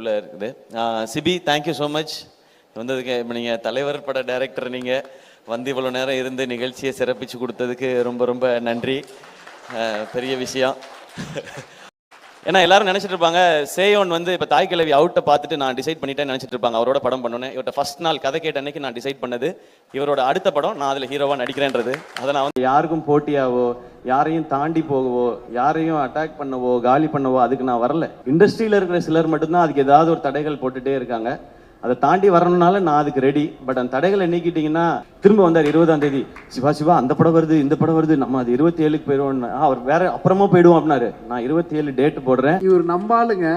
உள்ள இருக்குது. CP, thank you so much வந்ததுக்கு. இப்போ நீங்கள் தலைவர் பட டைரக்டர், நீங்கள் வந்து இவ்வளோ நேரம் இருந்து நிகழ்ச்சியை சிறப்பிச்சு கொடுத்ததுக்கு ரொம்ப ரொம்ப நன்றி. பெரிய விஷயம். ஏன்னா எல்லாரும் நினச்சிட்டு இருப்பாங்க, சேயோன் வந்து இப்போ தாய் கிழவி அவுட்டை பார்த்துட்டு நான் டிசைட் பண்ணிட்டேன்னு நினச்சிட்டு இருப்பாங்க. அவரோட படம் பண்ணோன்னே இவர்கிட்ட ஃபர்ஸ்ட் நாள் கதை கேட்ட அன்னைக்கு நான் டிசைட் பண்ணது இவரோட அடுத்த படம் நான் அதில் ஹீரோவாக நடிக்கிறேன்றது. அதை நான் வந்து யாருக்கும் போட்டியாவோ, யாரையும் தாண்டி போகவோ, யாரையும் அட்டாக் பண்ணவோ, காலி பண்ணவோ அதுக்கு நான் வரல. இண்டஸ்ட்ரியில் இருக்கிற சிலர் மட்டும்தான் அதுக்கு ஏதாவது ஒரு தடைகள் போட்டுகிட்டே இருக்காங்க. அதை தாண்டி வரணும்னால நான் அதுக்கு ரெடி. பட் அந்த தடைகளை நீக்கிட்டீங்கன்னா திரும்ப வந்தார் 20ஆம் தேதி, சிவா அந்த படம் வருது, இந்த படம் வருது, நம்ம அது 27க்கு போயிடுவோம். அவர் வேற அப்புறமா போயிடுவோம் அப்படின்னாரு. நான் 27 டேட் போடுறேன். இவர் நம்பாளுங்க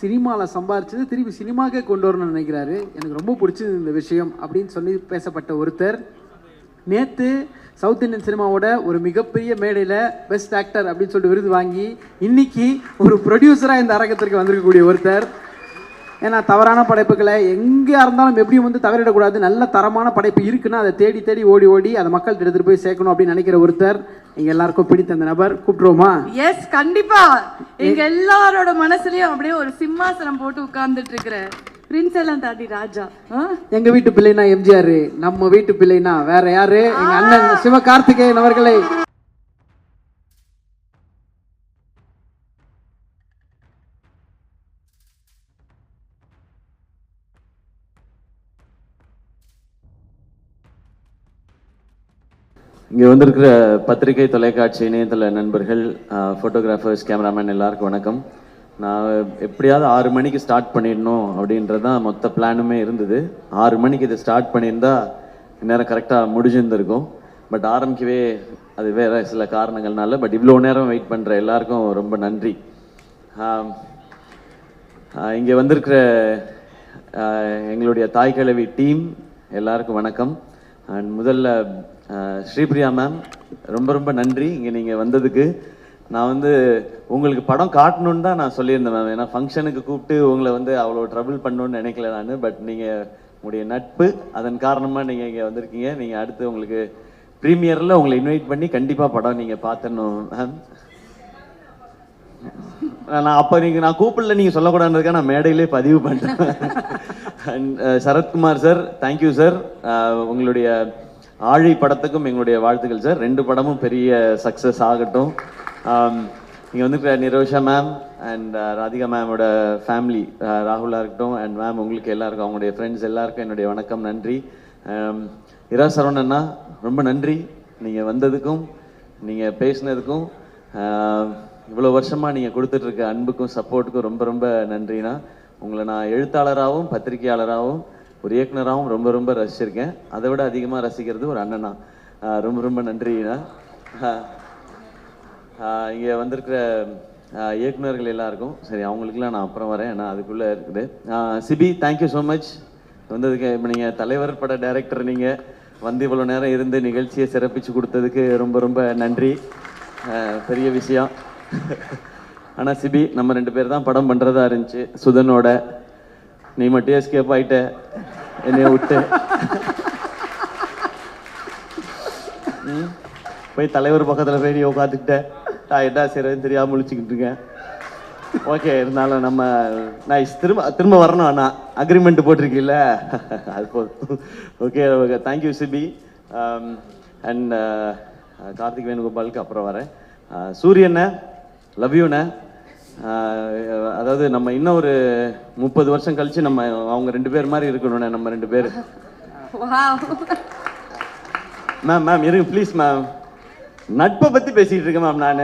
சினிமாவில் சம்பாரிச்சது திருப்பி சினிமாக்கே கொண்டு வரணும்னு நினைக்கிறாரு. எனக்கு ரொம்ப பிடிச்சது இந்த விஷயம் அப்படின்னு சொல்லி பேசப்பட்ட ஒருத்தர் நேற்று சவுத் இந்தியன் சினிமாவோட ஒரு மிகப்பெரிய மேடையில் பெஸ்ட் ஆக்டர் அப்படின்னு சொல்லிட்டு விருது வாங்கி இன்னைக்கு ஒரு ப்ரொடியூசராக இந்த அரங்கத்திற்கு வந்திருக்கக்கூடிய ஒருத்தர். ஏன்னா தவறான படைப்புகளை எங்கே இருந்தாலும் எப்படியும் வந்து தவறிடக்கூடாது. நல்ல தரமான படைப்பு இருக்குன்னா அதை தேடி தேடி ஓடி ஓடி அதை மக்கள்கிட்ட எடுத்துகிட்டு போய் சேர்க்கணும் அப்படின்னு நினைக்கிற ஒருத்தர். எங்க எல்லாருக்கும் பிடித்த அந்த நபர் கூப்பிட்டுருவோமா? எஸ், கண்டிப்பா. எங்க எல்லாரோட மனசுலயும் அப்படியே ஒரு சிம்மாசனம் போட்டு உட்கார்ந்துட்டு இருக்கிற பிரின்ஸ் எல்லாம் தாண்டி ராஜா. எங்க வீட்டு பிள்ளைனா எம்ஜிஆர், நம்ம வீட்டு பிள்ளைனா வேற யாரு? எங்க அண்ணன் சிவகார்த்திகேயன் அவர்களை இங்கே வந்திருக்கிற பத்திரிகை, தொலைக்காட்சி, இணையதள நண்பர்கள், ஃபோட்டோகிராஃபர்ஸ், கேமராமேன் எல்லாருக்கும் வணக்கம். நான் எப்படியாவது 6 மணிக்கு ஸ்டார்ட் பண்ணிடணும் அப்படின்றது தான் மொத்த பிளானுமே இருந்தது. 6 மணிக்கு இதை ஸ்டார்ட் பண்ணியிருந்தா நேரம் கரெக்டாக முடிஞ்சிருந்திருக்கும். பட் ஆரம்பிக்கவே அது வேறு சில காரணங்கள்னால. பட் இவ்வளோ நேரம் வெயிட் பண்ணுற எல்லாருக்கும் ரொம்ப நன்றி. இங்கே வந்திருக்கிற எங்களுடைய தாய் கிழவி டீம் எல்லாருக்கும் வணக்கம். அண்ட் முதல்ல ஸ்ரீபிரியா மேம், ரொம்ப ரொம்ப நன்றி இங்கே நீங்கள் வந்ததுக்கு. நான் வந்து உங்களுக்கு படம் காட்டணுன்னு தான் நான் சொல்லியிருந்தேன் மேம். ஏன்னா ஃபங்க்ஷனுக்கு கூப்பிட்டு உங்களை வந்து அவ்வளோ ட்ரபிள் பண்ணணுன்னு நினைக்கல நான். பட் நீங்கள் உங்களுடைய நட்பு, அதன் காரணமாக நீங்கள் இங்கே வந்திருக்கீங்க. நீங்கள் அடுத்து உங்களுக்கு ப்ரீமியரில் உங்களை இன்வைட் பண்ணி கண்டிப்பாக படம் நீங்கள் பார்த்துடணும் மேம். நான் அப்போ நான் கூப்பிடல, நீங்கள் சொல்லக்கூடாதுன்றதுக்காக நான் மேடையிலே பதிவு பண்ணுறேன். And Sarathkumar sir, thank you sir. உங்களுடைய ஆழி படத்துக்கும் எங்களுடைய வாழ்த்துக்கள் சார். 2 படமும் பெரிய சக்ஸஸ் ஆகட்டும். இங்கே வந்து நிரோஷா மேம் அண்ட் ராதிகா மேமோட ஃபேமிலி, ராகுலாக இருக்கட்டும் அண்ட் மேம், உங்களுக்கு எல்லாருக்கும், அவங்களுடைய ஃப்ரெண்ட்ஸ் எல்லாருக்கும் என்னுடைய வணக்கம், நன்றி. இரா சரவணண்ணா, ரொம்ப நன்றி நீங்கள் வந்ததுக்கும் நீங்கள் பேசினதுக்கும். இவ்வளோ வருஷமாக நீங்கள் கொடுத்துட்ருக்க அன்புக்கும் சப்போர்ட்டுக்கும் ரொம்ப ரொம்ப நன்றிண்ணா. உங்களை நான் எழுத்தாளராகவும் பத்திரிகையாளராகவும் ஒரு இயக்குனராகவும் ரொம்ப ரொம்ப ரசிச்சிருக்கேன். அதை விட அதிகமாக ரசிக்கிறது ஒரு அண்ணனா. ரொம்ப ரொம்ப நன்றிண்ணா. இங்கே வந்திருக்கிற இயக்குனர்கள் எல்லாருக்கும், சரி அவங்களுக்குலாம் நான் அப்புறம் வரேன், ஏன்னா அதுக்குள்ளே இருக்குது. சிபி, தேங்க்யூ ஸோ மச் வந்ததுக்கு. இப்போ நீங்கள் தலைவர் பட டைரக்டர், நீங்கள் வந்து இவ்வளோ நேரம் இருந்து நிகழ்ச்சியை சிறப்பிச்சு கொடுத்ததுக்கு ரொம்ப ரொம்ப நன்றி. பெரிய விஷயம். ஆனால் சிபி, நம்ம 2 பேர் தான் படம் பண்ணுறதா இருந்துச்சு சுதனோட. நீ மட்டும் எஸ்கேப் ஆகிட்ட என்னைய விட்டு. போய் தலைவர் பக்கத்தில் போய் நீ உட்காந்துக்கிட்ட, நான் என்ன செய்யறதுன்னு தெரியாமல் முழிச்சுக்கிட்டு இருக்கேன். ஓகே, இருந்தாலும் நம்ம நான் திரும்ப வரணும். அண்ணா அக்ரிமெண்ட் போட்டிருக்கீல்ல, அது போதும். Okay okay, thank you Sibi. And Karthik வேணுகோபாலுக்கு அப்புறம் வரேன். சூரியண்ண, லவ் யூண்ண. அதாவது நம்ம இன்னும் ஒரு 30 வருஷம் கழிச்சு நம்ம அவங்க 2 பேர் மாதிரி இருக்கணும்ண்ணே, நம்ம 2 பேர். மேம் மேம் இருங்க ப்ளீஸ் மேம். நட்பை பற்றி பேசிகிட்டு இருக்கேன் மேம் நான்.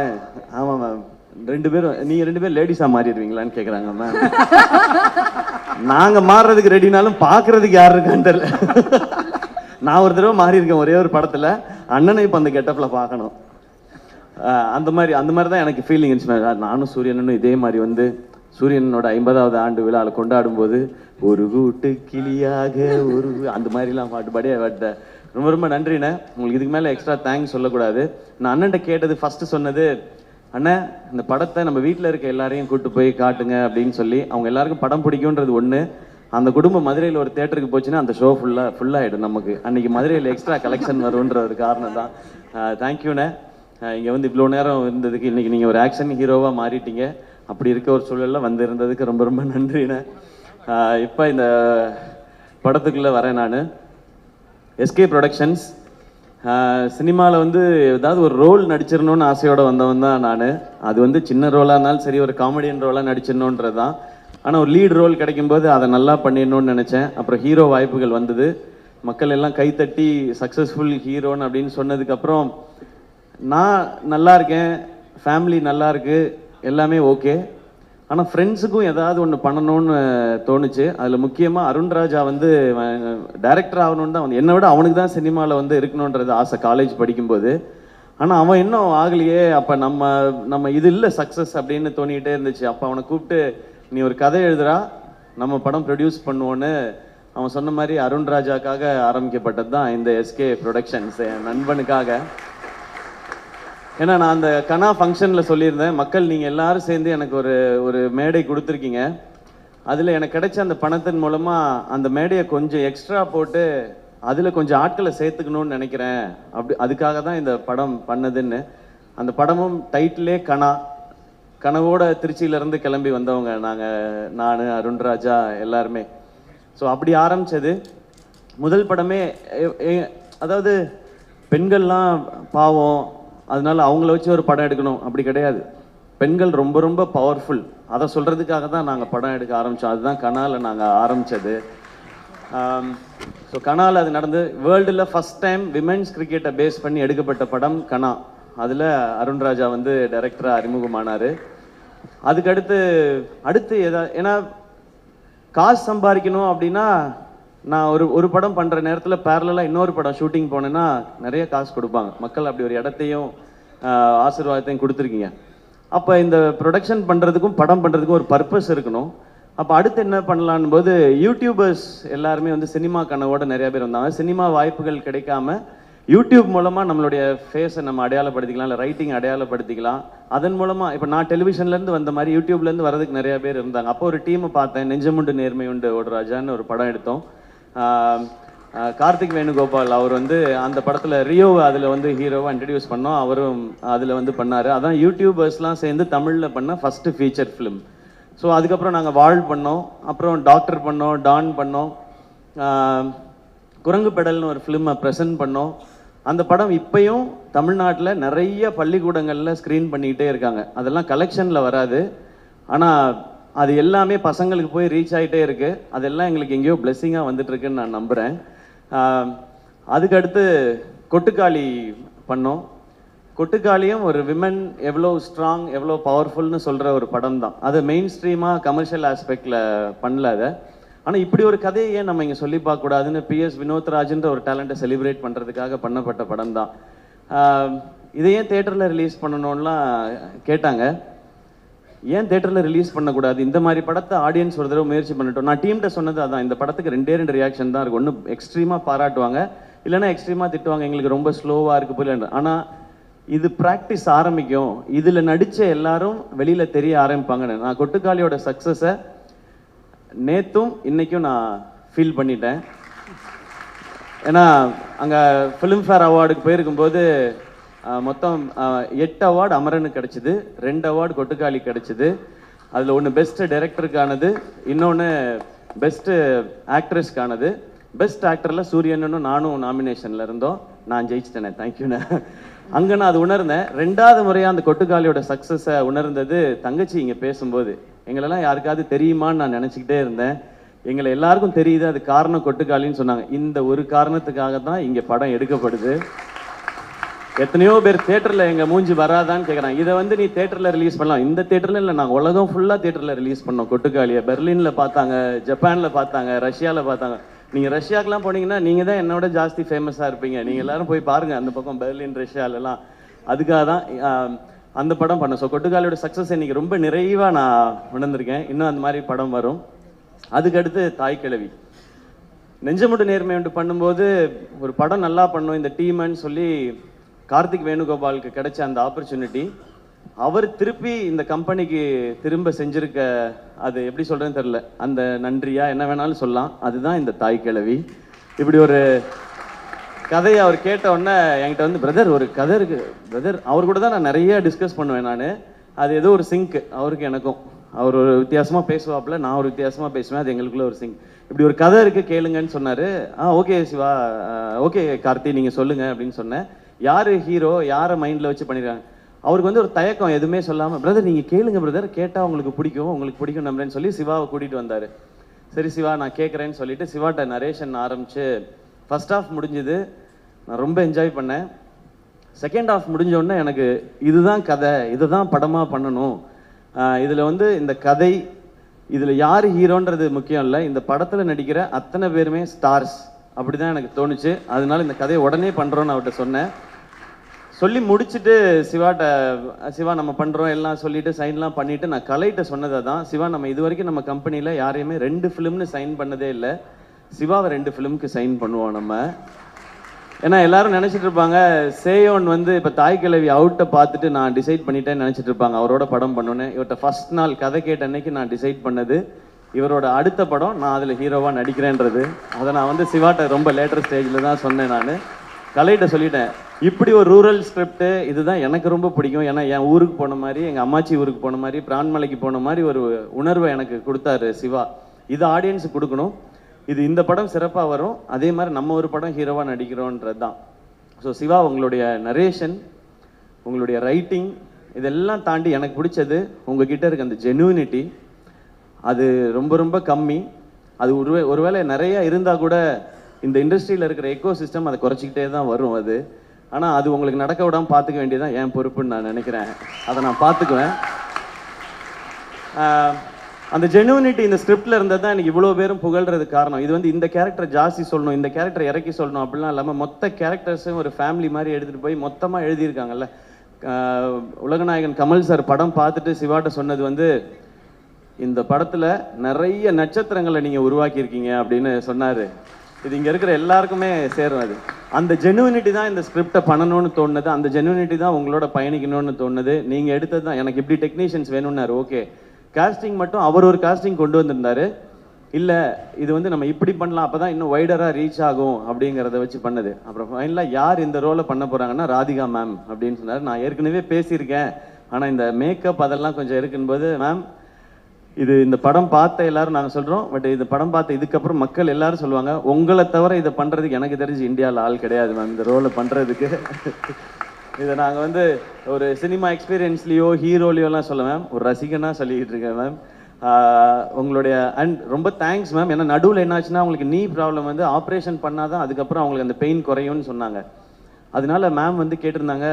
ஆமாம் மேம், 2 பேரும் நீங்கள் 2 பேர் லேடிஸாக மாறிடுவீங்களான்னு கேட்குறாங்க மேம். நாங்கள் மாறுறதுக்கு ரெடினாலும் பார்க்குறதுக்கு யார் இருக்கான்னு தெரியல. நான் ஒரு தடவை மாறி இருக்கேன் ஒரே ஒரு படத்தில். அண்ணனை இப்போ அந்த கெட்டப்பில் பார்க்கணும். அந்த மாதிரி தான் எனக்கு ஃபீலிங் இருந்துச்சு. நானும் சூரியனும் இதே மாதிரி வந்து சூரியனோட 50வது ஆண்டு விழாவில் கொண்டாடும் போது ஒரு கூட்டு கிளியாக ஒரு அந்த மாதிரிலாம் பாட்டு பாட்ட. ரொம்ப ரொம்ப நன்றிண்ணே. உங்களுக்கு இதுக்கு மேலே எக்ஸ்ட்ரா தேங்க்ஸ் சொல்லக்கூடாது. நான் அண்ணன்ட்ட கேட்டது, ஃபஸ்ட்டு சொன்னது, அண்ணன் இந்த படத்தை நம்ம வீட்டில் இருக்க எல்லாரையும் கூப்பிட்டு போய் காட்டுங்க அப்படின்னு சொல்லி. அவங்க எல்லாருக்கும் படம் பிடிக்கும்ன்றது ஒன்று. அந்த குடும்பம் மதுரையில் ஒரு தேட்டருக்கு போச்சுன்னா அந்த ஷோ ஃபுல்லாகிடும் நமக்கு. அன்றைக்கி மதுரையில் எக்ஸ்ட்ரா கலெக்ஷன் வரும்ன்ற ஒரு காரணம் தான். தேங்க்யூண்ணே. இங்கே வந்து இவ்வளோ நேரம் இருந்ததுக்கு. இன்றைக்கி நீங்கள் ஒரு ஆக்ஷன் ஹீரோவாக மாறிட்டீங்க. அப்படி இருக்க ஒரு சூழலில் வந்து இருந்ததுக்கு ரொம்ப ரொம்ப நன்றிண்ணே. இப்போ இந்த படத்துக்குள்ளே வரேன் நான். எஸ்கே ப்ரொடக்ஷன்ஸ் சினிமாவில் வந்து ஏதாவது ஒரு ரோல் நடிச்சிடணும்னு ஆசையோடு வந்தவன் தான் நான். அது வந்து சின்ன ரோலாக இருந்தாலும் சரி, ஒரு காமெடியன் ரோலாக நடிச்சிடணுன்றது தான். ஆனால் ஒரு லீட் ரோல் கிடைக்கும்போது அதை நல்லா பண்ணிடணும்னு நினச்சேன். அப்புறம் ஹீரோ வாய்ப்புகள் வந்தது. மக்கள் எல்லாம் கைத்தட்டி சக்ஸஸ்ஃபுல் ஹீரோன்னு அப்படின்னு சொன்னதுக்கப்புறம் நான் நல்லா இருக்கேன், ஃபேமிலி நல்லா இருக்கு, எல்லாமே ஓகே. ஆனால் ஃப்ரெண்ட்ஸுக்கும் ஏதாவது ஒன்று பண்ணணும்னு தோணுச்சு. அதில் முக்கியமாக அருண்ராஜா வந்து டைரக்டர் ஆகணுன்னு தான் வந்து, என்னை விட அவனுக்கு தான் சினிமாவில் வந்து இருக்கணுன்றது ஆசை காலேஜ் படிக்கும்போது. ஆனால் அவன் இன்னும் ஆகலையே, அப்போ நம்ம இது இல்லை சக்ஸஸ் அப்படின்னு தோணிக்கிட்டே இருந்துச்சு. அப்போ அவனை கூப்பிட்டு நீ ஒரு கதை எழுதுறா, நம்ம படம் ப்ரொடியூஸ் பண்ணுவோன்னு அவன் சொன்ன மாதிரி அருண்ராஜாக்காக ஆரம்பிக்கப்பட்டது தான் இந்த எஸ்கே ப்ரொடக்ஷன்ஸ், என் நண்பனுக்காக. ஏன்னா நான் அந்த கனா ஃபங்க்ஷனில் சொல்லியிருந்தேன், மக்கள் நீங்கள் எல்லாரும் சேர்ந்து எனக்கு ஒரு மேடை கொடுத்துருக்கீங்க, அதில் எனக்கு கிடைச்ச அந்த பணத்தின் மூலமாக அந்த மேடையை கொஞ்சம் எக்ஸ்ட்ரா போட்டு அதில் கொஞ்சம் ஆட்களை சேர்த்துக்கணும்னு நினைக்கிறேன், அப்படி அதுக்காக தான் இந்த படம் பண்ணதுன்னு. அந்த படமும் டைட்டிலே கனவோட திருச்சியிலேருந்து கிளம்பி வந்தவங்க நான் அருண்ராஜா எல்லாருமே. ஸோ அப்படி ஆரம்பித்தது முதல் படமே. அதாவது பெண்கள்லாம் பாவம், அதனால அவங்கள வச்சு ஒரு படம் எடுக்கணும் அப்படி கிடையாது. பெண்கள் ரொம்ப ரொம்ப பவர்ஃபுல், அதை சொல்கிறதுக்காக தான் நாங்கள் படம் எடுக்க ஆரம்பித்தோம். அதுதான் கனாவில் நாங்கள் ஆரம்பித்தது. ஸோ கனாவில் அது நடந்து வேர்ல்டில் ஃபஸ்ட் டைம் விமென்ஸ் கிரிக்கெட்டை பேஸ் பண்ணி எடுக்கப்பட்ட படம் கனா. அதில் அருண்ராஜா வந்து டைரக்டராக அறிமுகமானார். அதுக்கடுத்து ஏன்னா காசு சம்பாதிக்கணும் அப்படின்னா நான் ஒரு படம் பண்ணுற நேரத்தில் பேரலாக இன்னொரு படம் ஷூட்டிங் போனேன்னா நிறைய காசு கொடுப்பாங்க மக்கள். அப்படி ஒரு இடத்தையும் ஆசீர்வாதத்தையும் கொடுத்துருக்கீங்க. அப்போ இந்த ப்ரொடக்ஷன் பண்ணுறதுக்கும் படம் பண்ணுறதுக்கும் ஒரு பர்பஸ் இருக்கணும். அப்போ அடுத்து என்ன பண்ணலான்னு போது யூடியூபர்ஸ் எல்லாருமே வந்து சினிமா கனவோட நிறைய பேர் வந்தாங்க. சினிமா வாய்ப்புகள் கிடைக்காம யூடியூப் மூலமாக நம்மளுடைய ஃபேஸை நம்ம அடையாளப்படுத்திக்கலாம், இல்லை ரைட்டிங் அடையாளப்படுத்திக்கலாம். அதன் மூலமாக இப்போ நான் டெலிவிஷன்லேருந்து வந்த மாதிரி யூடியூப்லேருந்து வரதுக்கு நிறைய பேர் இருந்தாங்க. அப்போ ஒரு டீமை பார்த்தேன், நெஞ்சமுண்டு நேர்மை உண்டு ஓடுராஜான்னு ஒரு படம் எடுத்தோம். கார்த்திக் வேணுகோபால் அவர் வந்து அந்த படத்தில் ரியோவை அதில் வந்து ஹீரோவாக இன்ட்ரடியூஸ் பண்ணோம். அவரும் அதில் வந்து பண்ணார். அதான் யூடியூபர்ஸ்லாம் சேர்ந்து தமிழில் பண்ண ஃபஸ்ட்டு ஃபீச்சர் ஃபிலிம். ஸோ அதுக்கப்புறம் நாங்கள் வாழ் பண்ணோம், அப்புறம் டாக்டர் பண்ணோம், டான் பண்ணோம், குரங்கு பெடல்னு ஒரு ஃபிலிமை ப்ரெசென்ட் பண்ணோம். அந்த படம் இப்பயும் தமிழ்நாட்டில் நிறைய பள்ளிக்கூடங்களில் ஸ்க்ரீன் பண்ணிக்கிட்டே இருக்காங்க. அதெல்லாம் கலெக்ஷனில் வராது, ஆனால் அது எல்லாமே பசங்களுக்கு போய் ரீச் ஆகிட்டே இருக்குது. அதெல்லாம் எங்களுக்கு எங்கேயோ பிளெஸ்ஸிங்காக வந்துட்டுருக்குன்னு நான் நம்புகிறேன். அதுக்கடுத்து கொட்டுக்காளி பண்ணோம். கொட்டுக்காளியும் ஒரு விமன் எவ்வளோ ஸ்ட்ராங், எவ்வளோ பவர்ஃபுல்னு சொல்கிற ஒரு படம் தான். அது மெயின் ஸ்ட்ரீமாக கமர்ஷியல் ஆஸ்பெக்டில் பண்ணல அதை. ஆனால் இப்படி ஒரு கதையை ஏன் நம்ம இங்கே சொல்லி பார்க்கக்கூடாதுன்னு PS வினோத்ராஜ்ன்ற ஒரு டேலண்ட்டை செலிப்ரேட் பண்ணுறதுக்காக பண்ணப்பட்ட படம் தான். இதை ஏன் தேட்டரில் ரிலீஸ் பண்ணணும்லாம் கேட்டாங்க. ஏன் தேட்டரில் ரிலீஸ் பண்ணக்கூடாது, இந்த மாதிரி படத்தை ஆடியன்ஸ் ஒரு தடவை முயற்சி பண்ணிட்டோம். நான் டீம்கிட்ட சொன்னது அதான், இந்த படத்துக்கு 2 ரியாக்ஷன் தான் இருக்கும். ஒன்று எக்ஸ்ட்ரீமாக பாராட்டுவாங்க, இல்லைன்னா எக்ஸ்ட்ரீமாக திட்டுவாங்க, எங்களுக்கு ரொம்ப ஸ்லோவாக இருக்குது புரியல. ஆனால் இது ப்ராக்டிஸ் ஆரம்பிக்கும், இதில் நடித்த எல்லாரும் வெளியில் தெரிய ஆரம்பிப்பாங்கன்னு. நான் கொட்டுக்காளியோட சக்ஸஸை நேற்றும் இன்றைக்கும் நான் ஃபீல் பண்ணிட்டேன். ஏன்னா அங்கே ஃபிலிம்ஃபேர் அவார்டுக்கு போயிருக்கும்போது மொத்தம் 8 அவார்டு அமரனுக்கு கிடச்சிது, 2 அவார்டு கொட்டுக்காளி கிடச்சிது. அதில் ஒன்று பெஸ்ட்டு டைரக்டருக்கானது, இன்னொன்று பெஸ்ட்டு ஆக்ட்ரஸ்க்கானது. பெஸ்ட் ஆக்டரில் சூரியனும் நானும் நாமினேஷனில் இருந்தோம். நான் ஜெயிச்சிட்டேனே, தேங்க்யூண்ணே. அங்கே நான் அது உணர்ந்தேன். 2வது முறையாக அந்த கொட்டுக்காளியோட சக்ஸஸை உணர்ந்தது தங்கச்சி இங்கே பேசும்போது. எங்களெல்லாம் யாருக்காவது தெரியுமான்னு நான் நினச்சிக்கிட்டே இருந்தேன். எங்களை எல்லாருக்கும் தெரியுது, அது காரணம் கொட்டுக்காளின்னு சொன்னாங்க. இந்த ஒரு காரணத்துக்காக தான் இங்கே படம் எடுக்கப்படுது. எத்தனையோ பேர் தேட்டரில் எங்கள் மூஞ்சி வராதான்னு கேட்குறாங்க. இதை வந்து நீ தேட்டரில் ரிலீஸ் பண்ணலாம். இந்த தேட்டரில் இல்லை, நாங்கள் உலகம் ஃபுல்லாக தேட்டரில் ரிலீஸ் பண்ணோம் கொட்டுக்காளியை. பெர்லினில் பார்த்தாங்க, ஜப்பானில் பார்த்தாங்க, ரஷ்யாவில் பார்த்தாங்க. நீங்கள் ரஷ்யாக்கெலாம் போனீங்கன்னா நீங்கள் தான் என்னோட ஜாஸ்தி ஃபேமஸாக இருப்பீங்க. நீங்கள் எல்லாரும் போய் பாருங்கள் அந்த பக்கம் பெர்லின், ரஷ்யாலெலாம். அதுக்காக தான் அந்த படம் பண்ணோம். ஸோ கொட்டுக்காளியோட சக்ஸஸ் இன்னைக்கு ரொம்ப நிறைவாக நான் உணர்ந்திருக்கேன். இன்னும் அந்த மாதிரி படம் வரும். அதுக்கடுத்து தாய்க்கிழவி, நெஞ்சமுண்டு நேர்மை உண்டு பண்ணும்போது ஒரு படம் நல்லா பண்ணும் இந்த டீம்னு சொல்லி கார்த்திக் வேணுகோபாலுக்கு கிடைச்ச அந்த ஆப்பர்ச்சுனிட்டி, அவர் திருப்பி இந்த கம்பெனிக்கு திரும்ப செஞ்சிருக்க, அது எப்படி சொல்றேன்னு தெரியல, அந்த நன்றியா என்ன வேணாலும் சொல்லலாம். அதுதான் இந்த தாய்க்கிழவி. இப்படி ஒரு கதையை அவர் கேட்ட உடனே என்கிட்ட வந்து, பிரதர் ஒரு கதை இருக்கு பிரதர். அவர் கூட தான் நான் நிறைய டிஸ்கஸ் பண்ணுவேன். நான் அது ஏதோ ஒரு சிங்க் அவருக்கு எனக்கும். அவர் ஒரு வித்தியாசமாக பேசுவாப்புல, நான் ஒரு வித்தியாசமாக பேசுவேன், அது எங்களுக்குள்ள ஒரு சிங்க். இப்படி ஒரு கதை இருக்குது கேளுங்கன்னு சொன்னார். ஓகே சிவா, ஓகே கார்த்தி நீங்கள் சொல்லுங்கள் அப்படின்னு சொன்னேன். யார் ஹீரோ, யாரை மைண்டில் வச்சு பண்ணிடுறாங்க. அவருக்கு வந்து ஒரு தயக்கம், எதுவுமே சொல்லாமல், பிரதர் நீங்கள் கேளுங்க பிரதர், கேட்டால் உங்களுக்கு பிடிக்கும் நம்புறேன்னு சொல்லி சிவாவை கூட்டிகிட்டு வந்தார். சரி சிவா நான் கேட்குறேன்னு சொல்லிட்டு சிவாட்ட நரேஷன் ஆரம்பித்து ஃபர்ஸ்ட் ஹாஃப் முடிஞ்சுது. நான் ரொம்ப என்ஜாய் பண்ணேன். செகண்ட் ஹாஃப் முடிஞ்சோடனே எனக்கு இதுதான் கதை, இதை தான் படமாக பண்ணணும், இதில் வந்து இந்த கதை, இதில் யார் ஹீரோன்றது முக்கியம் இல்லை, இந்த படத்தில் நடிக்கிற அத்தனை பேருமே ஸ்டார்ஸ், அப்படி தான் எனக்கு தோணுச்சு. அதனால இந்த கதையை உடனே பண்ணுறோன்னு அவர்கிட்ட சொன்னேன். சொல்லி முடிச்சுட்டு சிவாட்ட, சிவா நம்ம பண்ணுறோம் எல்லாம் சொல்லிட்டு சைன்லாம் பண்ணிவிட்டு நான் கலைகிட்ட சொன்னதை தான், சிவா நம்ம இது வரைக்கும் நம்ம கம்பெனியில் யாரையுமே 2 ஃபிலிம்னு சைன் பண்ணதே இல்லை, சிவாவை 2 ஃபிலிமுக்கு சைன் பண்ணுவோம் நம்ம. ஏன்னா எல்லாரும் நினச்சிட்டு இருப்பாங்க சேயோன் வந்து இப்போ தாய் கிழவி அவுட்டை பார்த்துட்டு நான் டிசைட் பண்ணிட்டேன்னு நினச்சிட்டு இருப்பாங்க அவரோட படம் பண்ணோன்னு. இவர்கிட்ட ஃபர்ஸ்ட் நாள் கதை கேட்ட அன்னைக்கு நான் டிசைட் பண்ணது இவரோட அடுத்த படம் நான் அதில் ஹீரோவாக நடிக்கிறேன்றது. அதை நான் வந்து சிவாட்ட ரொம்ப லேட்டர் ஸ்டேஜில் தான் சொன்னேன். நான் கலைகிட்ட சொல்லிட்டேன், இப்படி ஒரு ரூரல் ஸ்கிரிப்ட் இதுதான் எனக்கு ரொம்ப பிடிக்கும். ஏன்னா என் ஊருக்கு போன மாதிரி, எங்கள் அம்மாச்சி ஊருக்கு போன மாதிரி, பிரான்மலைக்கு போன மாதிரி ஒரு உணர்வை எனக்கு கொடுத்தாரு சிவா. இது ஆடியன்ஸுக்கு கொடுக்கணும், இது இந்த படம் சிறப்பாக வரும், அதே மாதிரி நம்ம ஒரு படம் ஹீரோவாக நடிக்கிறோன்றது தான். ஸோ சிவா உங்களுடைய நரேஷன், உங்களுடைய ரைட்டிங், இதெல்லாம் தாண்டி எனக்கு பிடிச்சது உங்ககிட்ட இருக்க அந்த ஜெனுவினிட்டி. அது ரொம்ப ரொம்ப கம்மி. அது ஒருவேளை நிறைய இருந்தால் கூட இந்த இண்டஸ்ட்ரியில் இருக்கிற எக்கோ சிஸ்டம் அதை குறைச்சிக்கிட்டே தான் வரும் அது. ஆனால் அது உங்களுக்கு நடக்க விடாமல் பார்த்துக்க வேண்டியதான் என் பொறுப்புன்னு நான் நினைக்கிறேன். அதை நான் பார்த்துக்குவேன். அந்த ஜெனுவினிட்டி இந்த ஸ்கிரிப்டில் இருந்தது தான் எனக்கு இவ்வளோ பேரும் புகழ்றதுக்கு காரணம். இது வந்து இந்த கேரக்டர் ஜாஸ்தி சொல்லணும், இந்த கேரக்டர் இறக்கி சொல்லணும் அப்படிலாம் இல்லாமல் மொத்த கேரக்டர்ஸும் ஒரு ஃபேமிலி மாதிரி எடுத்துகிட்டு போய் மொத்தமாக எழுதியிருக்காங்கல்ல. உலகநாயகன் கமல் சார் படம் பார்த்துட்டு சிவாட்ட சொன்னது வந்து, இந்த படத்தில் நிறைய நட்சத்திரங்களை நீங்கள் உருவாக்கியிருக்கீங்க அப்படின்னு சொன்னார். இது இங்கே இருக்கிற எல்லாருக்குமே சேரும். அது அந்த ஜெனுவினிட்டி தான் இந்த ஸ்கிரிப்டை பண்ணணும்னு தோணுது, அந்த ஜெனுவினிட்டி தான் உங்களோட பயணிக்கணும்னு தோணுது. நீங்கள் எடுத்தது தான். எனக்கு இப்படி டெக்னீஷியன்ஸ் வேணும்னாரு, ஓகே. காஸ்டிங் மட்டும் அவர் ஒரு காஸ்டிங் கொண்டு வந்திருந்தாரு. இல்லை இது வந்து நம்ம இப்படி பண்ணலாம், அப்போ தான் இன்னும் வைடராக ரீச் ஆகும் அப்படிங்கிறத வச்சு பண்ணது. அப்புறம் ஃபைனலாக யார் இந்த ரோலை பண்ண போகிறாங்கன்னா ராதிகா மேம் அப்படின்னு சொன்னார். நான் ஏற்கனவே பேசியிருக்கேன், ஆனால் இந்த மேக்கப் அதெல்லாம் கொஞ்சம் இருக்கும்போது, மேம் இது இந்த படம் பார்த்த எல்லாரும் நாங்கள் சொல்கிறோம், பட் இந்த படம் பார்த்த இதுக்கப்புறம் மக்கள் எல்லாரும் சொல்லுவாங்க, உங்களை தவிர இதை பண்ணுறதுக்கு எனக்கு தெரிஞ்சு இந்தியாவில் ஆள் கிடையாது மேம் இந்த ரோலை பண்ணுறதுக்கு. இதை நாங்கள் வந்து ஒரு சினிமா எக்ஸ்பீரியன்ஸ்லேயோ ஹீரோலையோலாம் சொல்ல மேம், ஒரு ரசிகனாக சொல்லிக்கிட்டு இருக்கேன் மேம். உங்களுடைய அண்ட் ரொம்ப தேங்க்ஸ் மேம். ஏன்னா நடுவில் என்னாச்சுன்னா அவங்களுக்கு நீ ப்ராப்ளம் வந்து ஆப்ரேஷன் பண்ணால் தான் அதுக்கப்புறம் அவங்களுக்கு அந்த பெயின் குறையும்னு சொன்னாங்க. அதனால மேம் வந்து கேட்டிருந்தாங்க,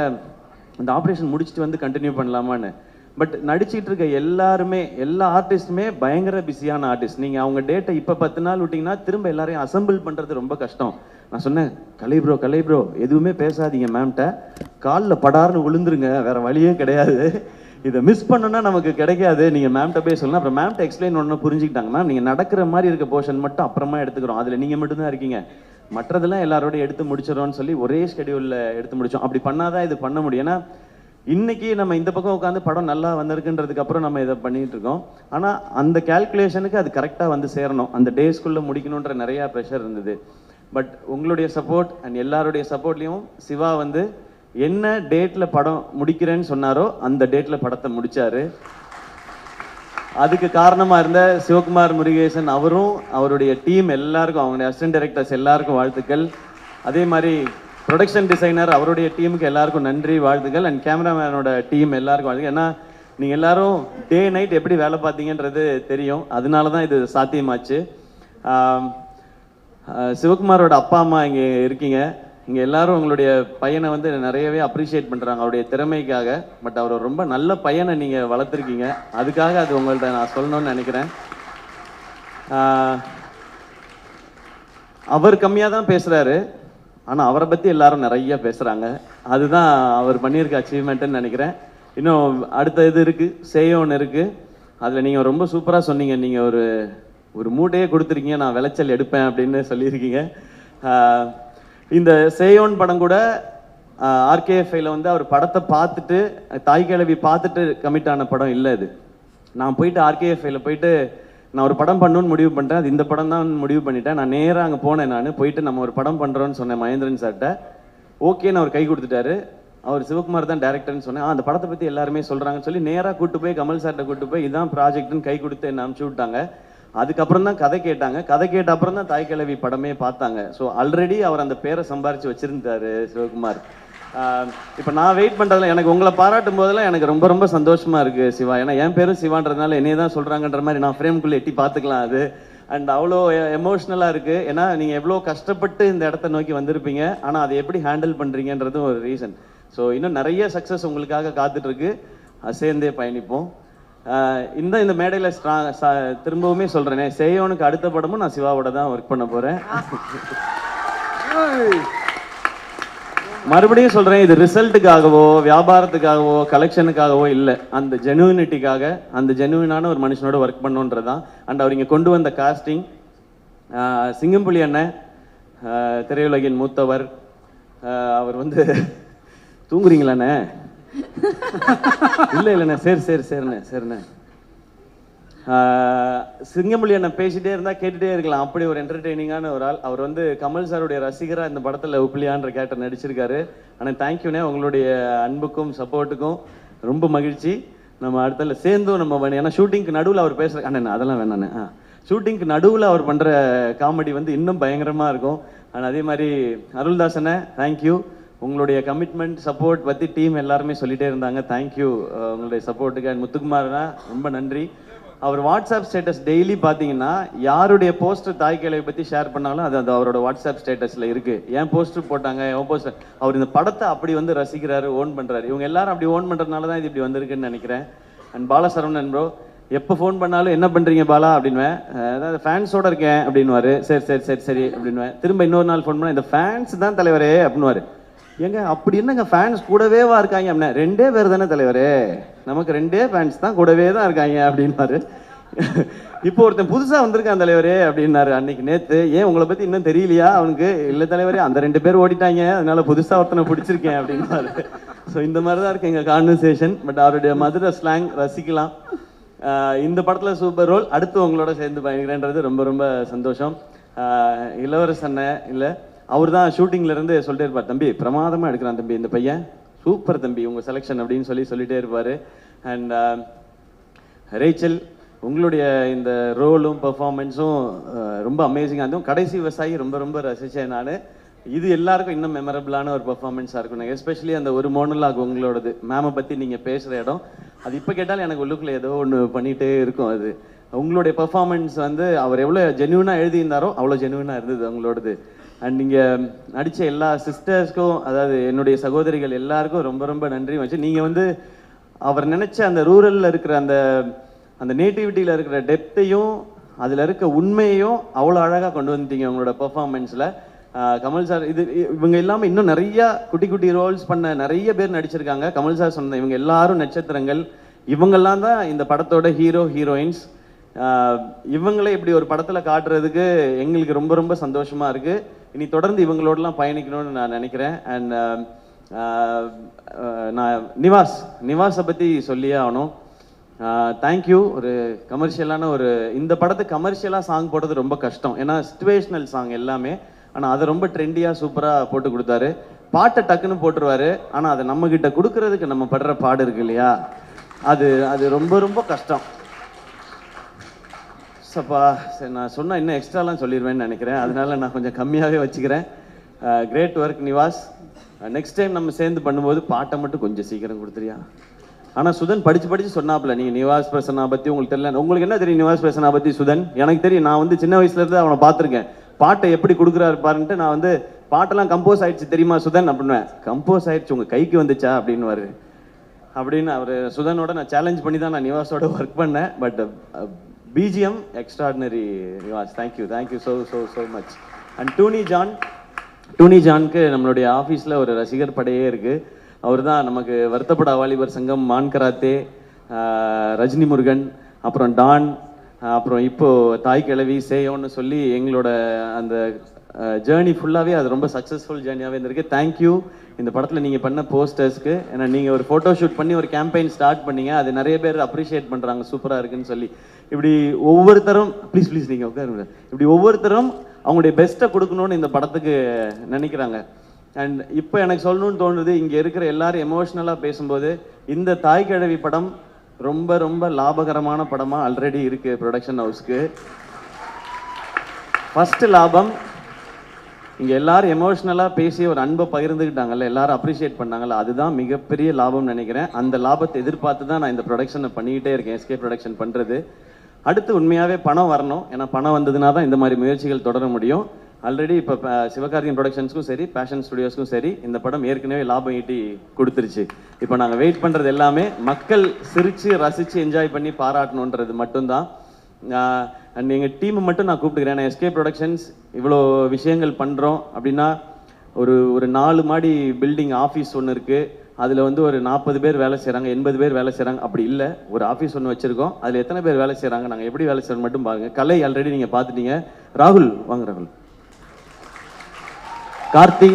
அந்த ஆப்ரேஷன் முடிச்சுட்டு வந்து கண்டினியூ பண்ணலாமான்னு. பட் நடிச்சிட்டு இருக்க எல்லாருமே, எல்லா ஆர்டிஸ்ட்டுமே பயங்கர பிஸியான ஆர்டிஸ்ட். நீங்கள் அவங்க டேட்டை இப்போ 10 நாள் விட்டிங்கன்னா திரும்ப எல்லாரையும் அசம்பிள் பண்ணுறது ரொம்ப கஷ்டம். நான் சொன்னேன், கலை ப்ரோ எதுவுமே பேசாதீங்க மேம்கிட்ட, காலில் படார்னு விழுந்துருங்க, வேற வழியே கிடையாது, இதை மிஸ் பண்ணோன்னா நமக்கு கிடைக்காது, நீங்கள் மேம்கிட்ட போய் சொல்லணும். அப்புறம் மேம்கிட்ட எக்ஸ்பிளைன் ஒன்று புரிஞ்சுக்கிட்டாங்க, மேம் நீங்கள் நடக்கிற மாதிரி இருக்க போர்ஷன் மட்டும் அப்புறமா எடுத்துக்கிறோம், அதில் நீங்கள் மட்டும்தான் இருக்கீங்க, மற்றதெல்லாம் எல்லாரோடையும் எடுத்து முடிச்சிடறோம்னு சொல்லி ஒரே ஸ்கெடியூலில் எடுத்து முடித்தோம். அப்படி பண்ணாதான் இது பண்ண முடியும். ஏன்னா இன்னைக்கு நம்ம இந்த பக்கம் உட்காந்து படம் நல்லா வந்திருக்குன்றதுக்கு அப்புறம் நம்ம இதை பண்ணிட்டு இருக்கோம். ஆனால் அந்த கால்குலேஷனுக்கு அது கரெக்டாக வந்து சேரணும், அந்த டேஸ்க்குள்ளே முடிக்கணுன்ற நிறையா ப்ரெஷர் இருந்தது. பட் உங்களுடைய சப்போர்ட் அண்ட் எல்லாருடைய சப்போர்ட்லேயும் சிவா வந்து என்ன டேட்டில் படம் முடிக்கிறேன்னு சொன்னாரோ அந்த டேட்டில் படத்தை முடித்தார். அதுக்கு காரணமாக இருந்த சிவகுமார் முருகேசன் அவரும் அவருடைய டீம் எல்லாருக்கும், அவங்களுடைய அசிஸ்டன்ட் டைரக்டர்ஸ் எல்லாருக்கும் வாழ்த்துக்கள். அதே மாதிரி ப்ரொடக்ஷன் டிசைனர் அவருடைய டீமுக்கு எல்லாருக்கும் நன்றி, வாழ்த்துக்கள். அண்ட் கேமராமேனோட டீம் எல்லாருக்கும் வாழ்த்துக்கள். ஏன்னா நீங்கள் எல்லாரும் டே நைட் எப்படி வேலை பார்த்தீங்கன்றது தெரியும், அதனால தான் இது சாத்தியமாச்சு. சிவகுமாரோட அப்பா அம்மா இங்கே இருக்கீங்க, இங்கே எல்லாரும் உங்களுடைய பையனை வந்து நிறையவே அப்ரிஷியேட் பண்ணுறாங்க அவருடைய திறமைக்காக. பட் அவர் ரொம்ப நல்ல பையனை நீங்கள் வளர்த்துருக்கீங்க, அதுக்காக அது உங்கள்கிட்ட நான் சொல்லணும்னு நினைக்கிறேன். அவர் கம்மியாக தான் பேசுகிறாரு, ஆனால் அவரை பற்றி எல்லாரும் நிறைய பேசுகிறாங்க, அதுதான் அவர் பண்ணியிருக்க அச்சீவ்மெண்ட்டுன்னு நினைக்கிறேன். இன்னும் அடுத்த இது இருக்குது, சேயோன் இருக்குது, அதில் நீங்கள் ரொம்ப சூப்பராக சொன்னீங்க. நீங்கள் ஒரு மூட்டையே கொடுத்துருக்கீங்க, நான் விளைச்சல் எடுப்பேன் அப்படின்னு சொல்லியிருக்கீங்க. இந்த சேயோன் படம் கூட ஆர்கேஎஃப்ஐயில் வந்து அவர் படத்தை பார்த்துட்டு, தாய் கிழவி பார்த்துட்டு கமிட் ஆன படம் இல்லை இது. நான் போயிட்டு ஆர்கேஎஃப்ஐயில் போயிட்டு நான் ஒரு படம் பண்ணணும்னு முடிவு பண்ணிட்டேன், அது இந்த படம் தான் முடிவு பண்ணிட்டேன். நான் நேராக அங்கே போனேன், நான் போயிட்டு நம்ம ஒரு படம் பண்ணுறோன்னு சொன்னேன் மகேந்திரன் சார்கிட்ட. ஓகேன்னு அவர் கை கொடுத்துட்டாரு. அவர் சிவகுமார் தான் டேரக்டர்னு சொன்னேன். அந்த படத்தை பற்றி எல்லாருமே சொல்கிறாங்கன்னு சொல்லி நேராக கூட்டு போய் கமல் சார்கிட்ட கூட்டு போய் இதான் ப்ராஜெக்ட்னு கை கொடுத்து என்ன அனுப்பிச்சி விட்டாங்க. அதுக்கப்புறம் தான் கதை கேட்டாங்க. கதை கேட்ட அப்புறம் தான் தாய் கிழவி படமே பார்த்தாங்க. ஸோ ஆல்ரெடி அவர் அந்த பேரை சம்பாரித்து வச்சுருந்தாரு சிவகுமார். இப்போ நான் வெயிட் பண்ணுறதுல எனக்கு உங்களை பாராட்டும் போதெல்லாம் எனக்கு ரொம்ப ரொம்ப சந்தோஷமாக இருக்குது சிவா. ஏன்னா என் பேரும் சிவான்றதுனால என்னையே தான் சொல்கிறாங்கன்ற மாதிரி நான் ஃப்ரேம்குள்ளே எட்டி பார்த்துக்கலாம் அது. அண்ட் அவ்வளோ எமோஷ்னலாக இருக்குது. ஏன்னா நீங்கள் எவ்வளோ கஷ்டப்பட்டு இந்த இடத்த நோக்கி வந்திருப்பீங்க, ஆனால் அதை எப்படி ஹேண்டில் பண்ணுறீங்கன்றதும் ஒரு ரீசன். ஸோ இன்னும் நிறைய சக்ஸஸ் உங்களுக்காக காத்துட்ருக்கு. சேர்ந்தே பயணிப்போம். இந்த மேடையில் திரும்பவுமே சொல்கிறேனே, சேயோனுக்கு அடுத்த படமும் நான் சிவாவோட தான் ஒர்க் பண்ண போகிறேன். மறுபடியும் சொல்கிறேன், இது ரிசல்ட்டுக்காகவோ வியாபாரத்துக்காகவோ கலெக்ஷனுக்காகவோ இல்லை, அந்த ஜெனுவினிட்டிக்காக, அந்த ஜெனுவினான ஒரு மனுஷனோட ஒர்க் பண்ணுன்றதான். அண்ட் அவர் இங்கே கொண்டு வந்த காஸ்டிங், சிங்கம்புலி அண்ணன் திரையுலகின் மூத்தவர். அவர் வந்து தூங்குறீங்களாண்ணே? இல்லை இல்லைண்ணே, சரிண்ணே. சிங்கமொழி அண்ணன் பேசிட்டே இருந்தால் கேட்டுகிட்டே இருக்கலாம், அப்படி ஒரு என்டர்டெய்னிங்கான ஒரு ஆள். அவர் வந்து கமல் சாருடைய ரசிகராக இந்த படத்தில் உப்ளியான்ற கேரக்டர் நடிச்சிருக்காரு. ஆனால் தேங்க்யூண்ணே, உங்களுடைய அன்புக்கும் சப்போர்ட்டுக்கும் ரொம்ப மகிழ்ச்சி. நம்ம அடுத்தல சேர்ந்தும் நம்ம ஏன்னா ஷூட்டிங்க்கு நடுவில் அவர் பேசுகிற அண்ணன் அதெல்லாம் வேணாண்ணே. ஷூட்டிங்க்கு நடுவில் அவர் பண்ணுற காமெடி வந்து இன்னும் பயங்கரமாக இருக்கும். ஆனால் அதே மாதிரி அருள்தாசனை தேங்க்யூ. உங்களுடைய கமிட்மெண்ட் சப்போர்ட் பற்றி டீம் எல்லாருமே சொல்லிகிட்டே இருந்தாங்க. தேங்க்யூ உங்களுடைய சப்போர்ட்டுக்கு. அண்ட் முத்துக்குமார்னா ரொம்ப நன்றி. அவர் வாட்ஸ்அப் ஸ்டேட்டஸ் டெய்லி பார்த்தீங்கன்னா யாருடைய போஸ்டர் தாய் கிழவி பற்றி ஷேர் பண்ணாலும் அது அவரோட வாட்ஸ்அப் ஸ்டேட்டஸில் இருக்குது. ஏன் போஸ்டர் போட்டாங்க, என் போஸ்டர். அவர் இந்த படத்தை அப்படி வந்து ரசிக்கிறாரு, ஓன் பண்ணுறாரு. இவங்க எல்லாரும் அப்படி ஓன் பண்ணுறதுனால தான் இது இப்படி வந்திருக்குன்னு நினைக்கிறேன். அண்ட் பாலசரவணன் ப்ரோ எப்போ ஃபோன் பண்ணாலும் என்ன பண்ணுறீங்க பாலா அப்படின்வேன். அதாவது ஃபேன்ஸோட இருக்கேன் அப்படின்வாரு. சரி அப்படின்வேன். திரும்ப இன்னொரு நாள் ஃபோன் பண்ணால் இந்த ஃபேன்ஸ் தான் தலைவரே அப்படின்வாரு. ஏங்க அப்படி என்னங்க ஃபேன்ஸ் கூடவேவா இருக்காங்க அப்படின்னா, 2 பேர் தானே தலைவரே, நமக்கு 2 ஃபேன்ஸ் தான் கூடவே தான் இருக்காங்க அப்படின்னாரு. இப்போ ஒருத்தன் புதுசாக வந்திருக்கான் தலைவரே அப்படின்னாரு அன்னைக்கு நேற்று. ஏன் உங்களை பற்றி இன்னும் தெரியலையா அவனுக்கு? இல்லை தலைவரே, அந்த 2 பேர் ஓடிட்டாங்க, அதனால புதுசாக ஒருத்தனை பிடிச்சிருக்கேன் அப்படின்னாரு. ஸோ இந்த மாதிரி தான் இருக்கு எங்கள் கான்வர்சேஷன். பட் அவருடைய மதுரை ஸ்லாங் ரசிக்கலாம். இந்த படத்தில் சூப்பர் ரோல். அடுத்து உங்களோட சேர்ந்து பயணிக்கிறேன்றது ரொம்ப ரொம்ப சந்தோஷம். இளவரசன் இல்லை, அவர் தான் ஷூட்டிங்ல இருந்து சொல்லிட்டே இருப்பார், தம்பி பிரமாதமாக எடுக்கிறான் தம்பி, இந்த பையன் சூப்பர் தம்பி உங்கள் செலெக்ஷன் அப்படின்னு சொல்லிட்டே இருப்பார். அண்ட் ரேச்சல், உங்களுடைய இந்த ரோலும் பெர்ஃபார்மன்ஸும் ரொம்ப அமேசிங்காக இருந்தும். கடைசி விவசாயி ரொம்ப ரொம்ப ரசித்தேன் நான். இது எல்லாருக்கும் இன்னும் மெமரபிளான ஒரு பெர்ஃபார்மன்ஸாக இருக்கும். எஸ்பெஷலி அந்த ஒரு மோனலாக் உங்களோடது, மேமை பற்றி நீங்கள் பேசுகிற இடம், அது இப்போ கேட்டாலும் எனக்கு உள்ளுக்குள்ளே ஏதோ ஒன்று பண்ணிகிட்டே இருக்கும். அது உங்களுடைய பெர்ஃபார்மன்ஸ் வந்து அவர் எவ்வளோ ஜென்யூனாக எழுதியிருந்தாரோ அவ்வளோ ஜென்யூனாக இருந்தது உங்களோடது. அண்ட் நீங்கள் நடித்த எல்லா சிஸ்டர்ஸ்க்கும், அதாவது என்னுடைய சகோதரிகள் எல்லாருக்கும் ரொம்ப ரொம்ப நன்றி வச்சு. நீங்கள் வந்து அவர் நினச்ச அந்த ரூரலில் இருக்கிற அந்த நேட்டிவிட்டியில் இருக்கிற டெப்த்தையும் அதில் இருக்க உண்மையையும் அவ்வளோ அழகாக கொண்டு வந்துட்டீங்க உங்களோட பெர்ஃபார்மன்ஸில். கமல் சார் இவங்க இல்லாமல் இன்னும் நிறையா குட்டி குட்டி ரோல்ஸ் பண்ண நிறைய பேர் நடிச்சிருக்காங்க. கமல் சார் சொன்ன இவங்க எல்லாரும் நட்சத்திரங்கள். இவங்கெல்லாம் தான் இந்த படத்தோட ஹீரோயின்ஸ். இவங்களே இப்படி ஒரு படத்தில் காட்டுறதுக்கு எங்களுக்கு ரொம்ப ரொம்ப சந்தோஷமாக இருக்குது. இனி தொடர்ந்து இவங்களோடலாம் பயணிக்கணும்னு நான் நினைக்கிறேன். அண்ட் நான் நிவாஸை பற்றி சொல்லியே ஆகணும். தேங்க்யூ. ஒரு கமர்ஷியலான இந்த படத்தை கமர்ஷியலாக சாங் போடுறது ரொம்ப கஷ்டம், ஏன்னா சிச்சுவேஷனல் சாங் எல்லாமே. ஆனால் அதை ரொம்ப ட்ரெண்டியாக சூப்பராக போட்டு கொடுத்தாரு. பாட்டை டக்குன்னு போட்டுருவாரு, ஆனால் அதை நம்மக்கிட்ட கொடுக்கறதுக்கு நம்ம படுற பாடு இருக்கு இல்லையா, அது ரொம்ப ரொம்ப கஷ்டம். சப்பா சரி, நான் சொன்னால் இன்னும் எக்ஸ்ட்ராலாம் சொல்லிடுவேன்னு நினைக்கிறேன், அதனால நான் கொஞ்சம் கம்மியாகவே வச்சுக்கிறேன். Great work Nivas. Next time நம்ம சேர்ந்து பண்ணும்போது பாட்டை மட்டும் கொஞ்சம் சீக்கிரம் கொடுத்துறியா? ஆனால் சுதன் படித்து சொன்னாப்புல, நீங்கள் நிவாஸ் பிரசன்னா பற்றி உங்களுக்கு தெரியல. உங்களுக்கு என்ன தெரியும் நிவாஸ் பிரசன்னா பற்றி சுதன்? எனக்கு தெரியும், நான் வந்து சின்ன வயசுலேருந்து அவனை பார்த்துருக்கேன். பாட்டை எப்படி கொடுக்குறாரு பாருன்ட்டு நான் வந்து பாட்டெல்லாம் கம்போஸ் ஆயிடுச்சு தெரியுமா சுதன் அப்படின்னுவேன். கம்போஸ் ஆயிடுச்சு உங்கள் கைக்கு வந்துச்சா அப்படின்னுவாரு. அப்படின்னு அவர் சுதனோட நான் சேலஞ்ச் பண்ணி தான் நான் நிவாஸோட ஒர்க் பண்ணேன். But BGM extraordinary Nivas. Thank you so much. And டூனி ஜானுக்கு நம்மளுடைய ஆஃபீஸில் ஒரு ரசிகர் படையே இருக்குது. அவர் தான் நமக்கு வருத்தப்பட வாலிபர் சங்கம், மான் கராத்தே, ரஜினி முருகன், அப்புறம் டான், அப்புறம் இப்போது தாய் கிழவி, சேயோன்னு சொல்லி எங்களோட அந்த ஜேர்னி ஃபுல்லாகவே அது ரொம்ப சக்ஸஸ்ஃபுல் ஜேர்னியாகவே இருந்திருக்கு. தேங்க்யூ இந்த படத்தில் நீங்கள் பண்ண போஸ்டர்ஸ்க்கு. ஏன்னா நீங்கள் ஒரு ஃபோட்டோ ஷூட் பண்ணி ஒரு கேம்பெயின் ஸ்டார்ட் பண்ணீங்க, அது நிறைய பேர் அப்ரிஷியேட் பண்ணுறாங்க, சூப்பராக இருக்குன்னு சொல்லி. இப்படி ஒவ்வொருத்தரும் ப்ளீஸ் நீங்கள் உட்காருங்க, இப்படி ஒவ்வொருத்தரும் அவங்களுடைய பெஸ்ட்டை கொடுக்கணும்னு இந்த படத்துக்கு நினைக்கிறாங்க. அண்ட் இப்போ எனக்கு சொல்லணும்னு தோணுது, இங்கே இருக்கிற எல்லாரும் எமோஷ்னலாக பேசும்போது இந்த தாய் கிழவி படம் ரொம்ப ரொம்ப லாபகரமான படமாக ஆல்ரெடி இருக்குது ப்ரொடக்ஷன் ஹவுஸ்க்கு. ஃபஸ்ட்டு லாபம், இங்கே எல்லாரும் எமோஷ்னலாக பேசி ஒரு அன்பை பகிர்ந்துக்கிட்டாங்கல்ல, எல்லாரும் அப்ரிஷியேட் பண்ணாங்கல்ல, அதுதான் மிகப்பெரிய லாபம்னு நினைக்கிறேன். அந்த லாபத்தை எதிர்பார்த்து தான் நான் இந்த ப்ரொடக்ஷனை பண்ணிக்கிட்டே இருக்கேன், எஸ்கே ப்ரொடக்ஷன் பண்ணுறது. அடுத்து உண்மையாகவே பணம் வரணும், ஏன்னா பணம் வந்ததுனா தான் இந்த மாதிரி முயற்சிகள் தொடர முடியும். ஆல்ரெடி இப்போ சிவகார்த்திகேயன் ப்ரொடக்ஷன்ஸ்க்கும் சரி, பேஷன் ஸ்டுடியோஸ்க்கும் சரி, இந்த படம் ஏற்கனவே லாபம் ஈட்டி கொடுத்துருச்சு. இப்போ நாங்கள் வெயிட் பண்ணுறது எல்லாமே மக்கள் சிரித்து ரசித்து என்ஜாய் பண்ணி பாராட்டணுன்றது மட்டும்தான். அண்ட் எங்கள் டீமை மட்டும் நான் கூப்பிட்டுக்கிறேன். நான் எஸ்கே ப்ரொடக்ஷன்ஸ் இவ்வளோ விஷயங்கள் பண்ணுறோம் அப்படின்னா, ஒரு 4 மாடி பில்டிங் ஆஃபீஸ் ஒன்று இருக்குது, அதில் வந்து ஒரு 40 பேர் வேலை செய்கிறாங்க, 80 பேர் வேலை செய்கிறாங்க. அப்படி இல்லை, ஒரு ஆஃபீஸ் ஒன்று வச்சுருக்கோம், அதில் எத்தனை பேர் வேலை செய்கிறாங்க, நாங்கள் எப்படி வேலை செய்கிறோம் மட்டும் பாருங்கள். கலை ஆல்ரெடி நீங்கள் பார்த்துட்டீங்க. ராகுல் வாங்க, ராகுல், கார்த்தி,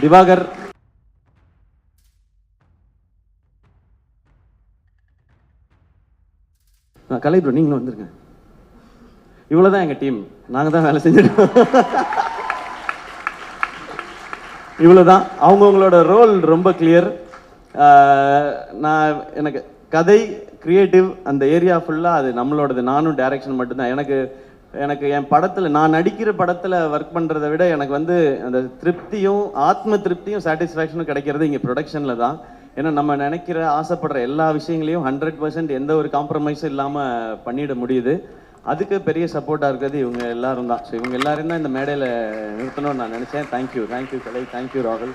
திவாகர், கலை ப்ரோ நீங்களும் வந்துருங்க. இவ்வளோதான் எங்கள் டீம், நாங்கள் தான் வேலை செஞ்சுருக்கோம். இவ்வளோதான். அவங்கவுங்களோட ரோல் ரொம்ப கிளியர். எனக்கு கதை, கிரியேட்டிவ், அந்த ஏரியா ஃபுல்லாக அது நம்மளோடது. நானும் டைரக்ஷன் மட்டும்தான். எனக்கு என் படத்தில், நான் நடிக்கிற படத்தில் ஒர்க் பண்ணுறதை விட எனக்கு வந்து அந்த திருப்தியும் ஆத்ம திருப்தியும் சாட்டிஸ்ஃபேக்ஷனும் கிடைக்கிறது இங்கே ப்ரொடக்ஷனில் தான். ஏன்னா நம்ம நினைக்கிற ஆசைப்படுற எல்லா விஷயங்களையும் 100% எந்த ஒரு காம்ப்ரமைஸும் இல்லாமல் பண்ணிட முடியுது. அதுக்கு பெரிய சப்போர்ட்டாக இருக்கிறது இவங்க எல்லாரும் தான். ஸோ இவங்க எல்லாரும் தான் இந்த மேடையில் நிறுத்தணும்னு நான் நினச்சேன். தேங்க்யூ கலை, தேங்க்யூ ராகுல்,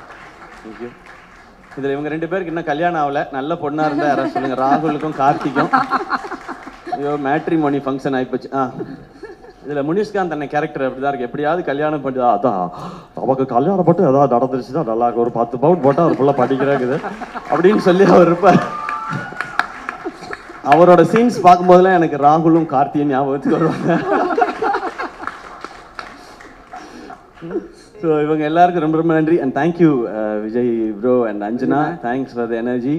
தேங்க்யூ. இதில் இவங்க 2 பேருக்கு இன்னும் கல்யாணம் ஆகலை. நல்ல பொண்ணாக இருந்தால் யாராவது சொல்லுங்கள், ராகுலுக்கும் கார்த்திக்கும். ஐயோ, மேட்ரிமோனி ஃபங்க்ஷன் ஆகிப்போச்சு. இதில் முனிஷ்காந்த் அண்ணன் கேரக்டர் அப்படி தான் இருக்குது. எப்படியாவது கல்யாணம் பண்ணி அதான் அவருக்கு கல்யாணம் போட்டு ஏதாவது நடந்துருச்சு தான் நல்லா இருக்கும், ஒரு 10 பவுன் போட்டால் அவர் ஃபுல்லாக படிக்கிறாக்குது அப்படின்னு சொல்லி அவர் இருப்பார். அவரோட சீன்ஸ் பார்க்கும்போதெல்லாம் எனக்கு ராகுலும் கார்த்தியும் ஞாபகத்துக்கு வருவாங்க. ஸோ இவங்க எல்லாருக்கும் ரொம்ப ரொம்ப நன்றி. And thank you Vijay bro and Anjana, thanks for the energy.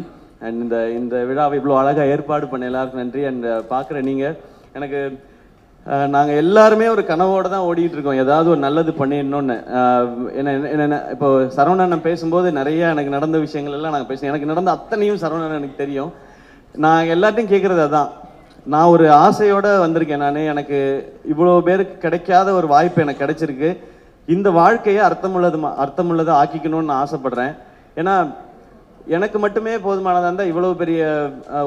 And இந்த விழாவை இவ்வளோ அழகாக ஏற்பாடு பண்ண எல்லாருக்கும் நன்றி. அண்ட் பார்க்குற நீங்கள், எனக்கு நாங்கள் எல்லாருமே ஒரு கனவோடு தான் ஓடிட்டு இருக்கோம், ஏதாவது ஒரு நல்லது பண்ணிடணும்னு. என்ன இப்போ சரவணன் பேசும்போது நிறைய எனக்கு நடந்த விஷயங்கள் எல்லாம் நாங்கள் பேசுகிறோம். எனக்கு நடந்த அத்தனையும் சரவணன் எனக்கு தெரியும். நான் எல்லாத்தையும் கேட்குறது அதான். நான் ஒரு ஆசையோடு வந்திருக்கேன். எனக்கு இவ்வளோ பேருக்கு கிடைக்காத ஒரு வாய்ப்பு எனக்கு கிடைச்சிருக்கு. இந்த வாழ்க்கையை அர்த்தமுள்ளதை ஆக்கிக்கணும்னு நான் ஆசைப்படுறேன். ஏன்னா எனக்கு மட்டுமே போதுமானதாக இருந்தால் இவ்வளோ பெரிய